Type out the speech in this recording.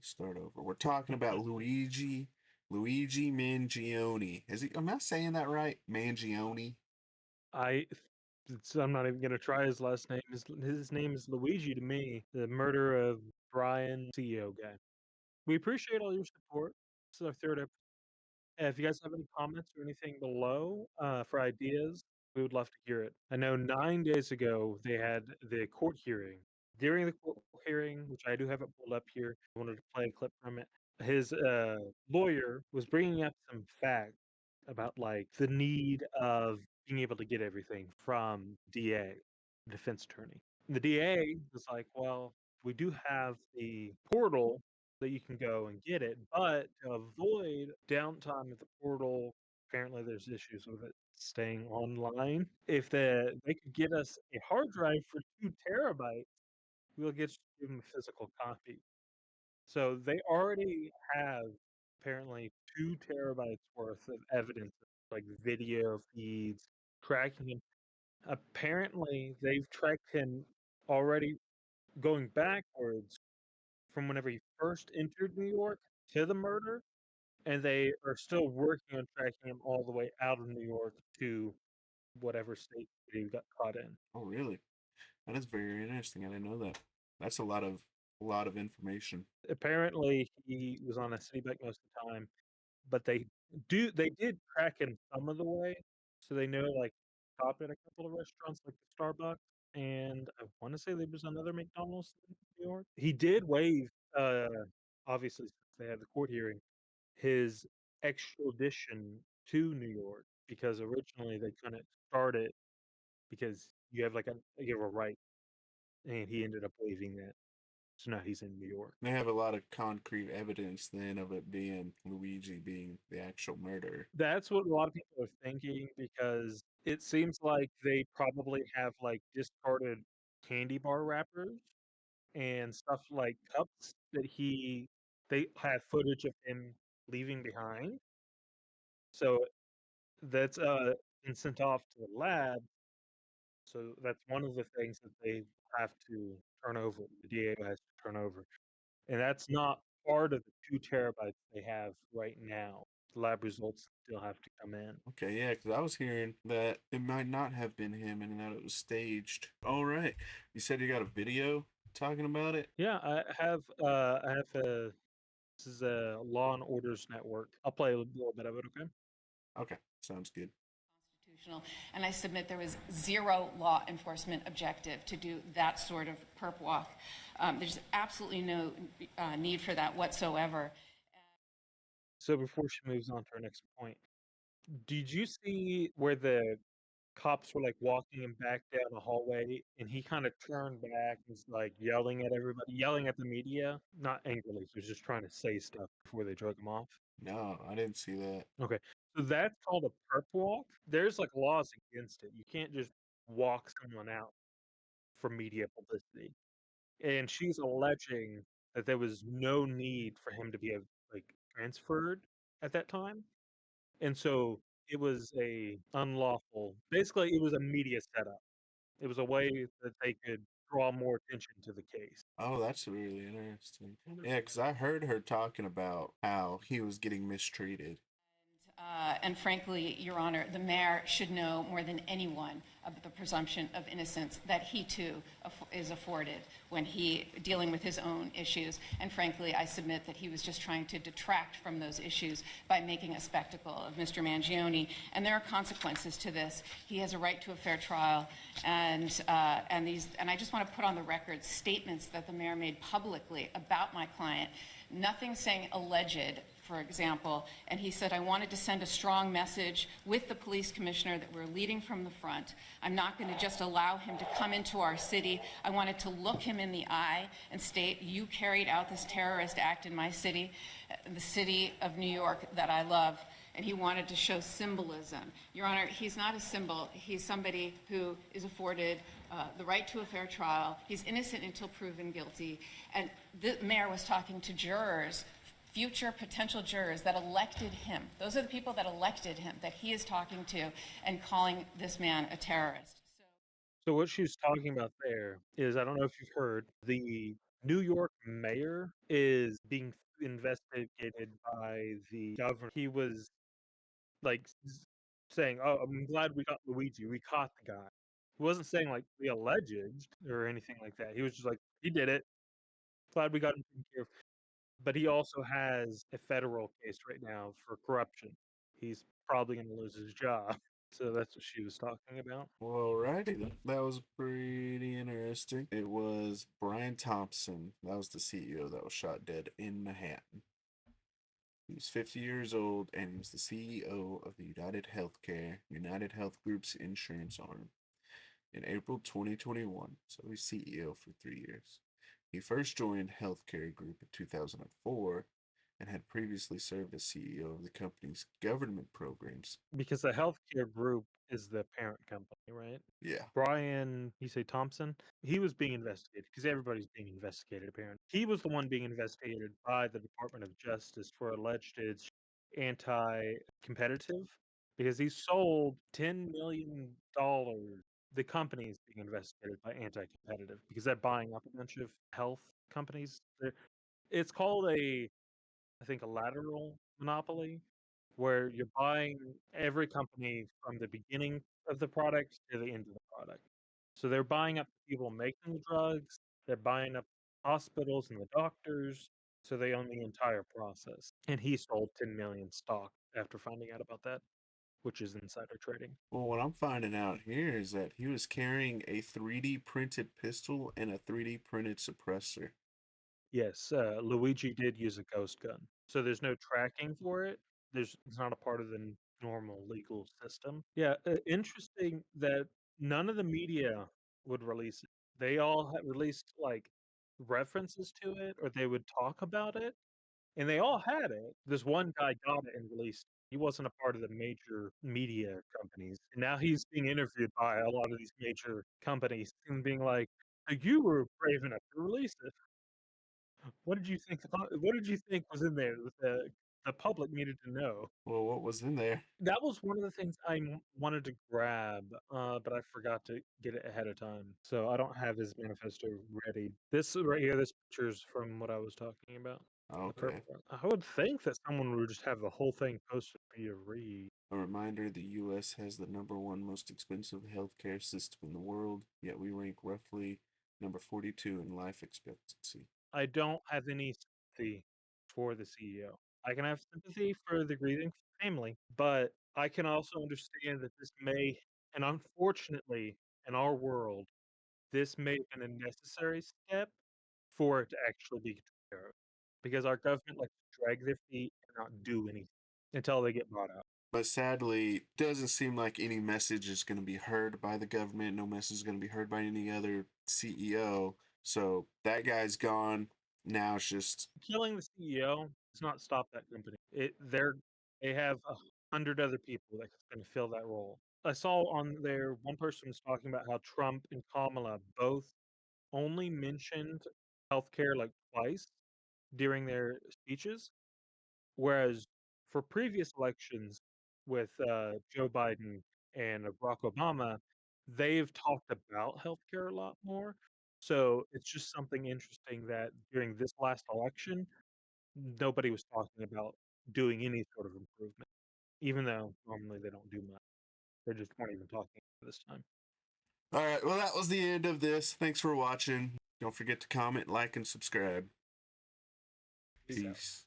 Start over. We're talking about Luigi Mangione. Am I saying that right? Mangione? I I'm not even gonna try his last name. His name is Luigi to me. The murder of Brian, CEO guy. We appreciate all your support. This is our third episode. If you guys have any comments or anything below for ideas, we would love to hear it. I know 9 days ago they had the court hearing. During the court hearing, which I do have it pulled up here, I wanted to play a clip from it. His lawyer was bringing up some facts about like the need of being able to get everything from DA, defense attorney. The DA was like, well, we do have the portal that you can go and get it, but to avoid downtime at the portal, apparently there's issues with it staying online. If they could get us a hard drive for 2 terabytes, we'll give them a physical copy. So they already have apparently 2 terabytes worth of evidence, like video feeds, tracking him. Apparently, they've tracked him already going backwards from whenever he first entered New York to the murder, and they are still working on tracking him all the way out of New York to whatever state that he got caught in. Oh, really? That is very interesting. I didn't know that. That's a lot of information. Apparently, he was on a city bike most of the time, but they did track him some of the way, so they know, like, stopped at a couple of restaurants like the Starbucks, and I wanna say there was another McDonald's in New York. He did waive, uh, obviously, since they had the court hearing, his extradition to New York because originally they couldn't start it because you have a right, and he ended up waiving that. So now he's in New York. They have a lot of concrete evidence then of it being Luigi being the actual murderer. That's what a lot of people are thinking because it seems like they probably have like discarded candy bar wrappers and stuff like cups that they have footage of him leaving behind. So that's been sent off to the lab. So that's one of the things that they have to turn over. The DA has to turn over. And that's not part of the 2 terabytes they have right now. The lab results still have to come in. Okay, yeah, because I was hearing that it might not have been him and that it was staged. All right. You said you got a video talking about it? Yeah, I have a this is a Law and Orders network. I'll play a little bit of it, okay? Okay, sounds good. Constitutional, and I submit there was zero law enforcement objective to do that sort of perp walk. There's absolutely no need for that whatsoever. So before she moves on to her next point, did you see where the cops were like walking him back down the hallway and he kind of turned back and was like yelling at everybody, yelling at the media? Not angrily, he was just trying to say stuff before they drug him off. No, I didn't see that. Okay. So that's called a perp walk. There's like laws against it. You can't just walk someone out for media publicity. And she's alleging that there was no need for him to be like transferred at that time. And so it was a unlawful basically it was a media setup. It was a way that they could draw more attention to the case. Oh, that's really interesting. Yeah, because I heard her talking about how he was getting mistreated. And frankly, Your Honor, the mayor should know more than anyone of the presumption of innocence that he too is afforded when he dealing with his own issues. And frankly, I submit that he was just trying to detract from those issues by making a spectacle of Mr. Mangione. And there are consequences to this. He has a right to a fair trial, and I just want to put on the record statements that the mayor made publicly about my client. Nothing saying alleged, for example, and he said, I wanted to send a strong message with the police commissioner that we're leading from the front. I'm not going to just allow him to come into our city. I wanted to look him in the eye and state, you carried out this terrorist act in my city, the city of New York that I love. And he wanted to show symbolism. Your Honor, he's not a symbol. He's somebody who is afforded the right to a fair trial. He's innocent until proven guilty. And the mayor was talking to jurors, future potential jurors that elected him. Those are the people that elected him, that he is talking to and calling this man a terrorist. So what she was talking about there is I don't know if you've heard the New York mayor is being investigated by the governor. He was like saying, "Oh, I'm glad we got Luigi. We caught the guy." He wasn't saying like we alleged or anything like that. He was just like, "He did it. Glad we got him taken care of." But he also has a federal case right now for corruption. He's probably going to lose his job. So that's what she was talking about. Well, alrighty then. That was pretty interesting. It was Brian Thompson. That was the CEO that was shot dead in Manhattan. He was 50 years old and he was the CEO of the United Health Group's insurance arm in April 2021. So he's CEO for 3 years. He first joined Healthcare Group in 2004 and had previously served as CEO of the company's government programs. Because the healthcare group is the parent company, right? Yeah. Brian, you say Thompson? He was being investigated because everybody's being investigated, apparently. He was the one being investigated by the Department of Justice for alleged it's anti-competitive because he sold $10 million. The company is being investigated by anti-competitive because they're buying up a bunch of health companies. It's called I think, a lateral monopoly, where you're buying every company from the beginning of the product to the end of the product. So they're buying up the people making the drugs, they're buying up hospitals and the doctors, so they own the entire process. And he sold 10 million stock after finding out about that, which is insider trading. Well, what I'm finding out here is that he was carrying a 3D printed pistol and a 3D printed suppressor. Yes, Luigi did use a ghost gun. So there's no tracking for it. It's not a part of the normal legal system. Yeah, interesting that none of the media would release it. They all released like references to it or they would talk about it and they all had it. This one guy got it and released it. He wasn't a part of the major media companies. And now he's being interviewed by a lot of these major companies and being like, you were brave enough to release it. What did you think? What did you think was in there that the public needed to know? Well, what was in there? That was one of the things I wanted to grab, but I forgot to get it ahead of time, so I don't have his manifesto ready. This right here, this picture's from what I was talking about. The Okay. purple one. I would think that someone would just have the whole thing posted for you to read. A reminder, the US has the #1 most expensive healthcare system in the world, yet we rank roughly number 42 in life expectancy. I don't have any sympathy for the CEO. I can have sympathy for the grieving family, but I can also understand that this may, and unfortunately, in our world, this may have been a necessary step for it to actually be taken care of. Because our government likes to drag their feet and not do anything until they get brought out. But sadly, doesn't seem like any message is going to be heard by the government. No message is going to be heard by any other CEO. So that guy's gone. Now it's just Killing the CEO does not stop that company. They have 100 other people that can fill that role. I saw on there one person was talking about how Trump and Kamala both only mentioned healthcare like twice during their speeches, whereas for previous elections with Joe Biden and Barack Obama, they've talked about healthcare a lot more. So it's just something interesting that during this last election, nobody was talking about doing any sort of improvement, even though normally they don't do much. They just weren't even talking this time. all right. Well, that was the end of this. Thanks for watching. Don't forget to comment, like, and subscribe. Peace out. Peace.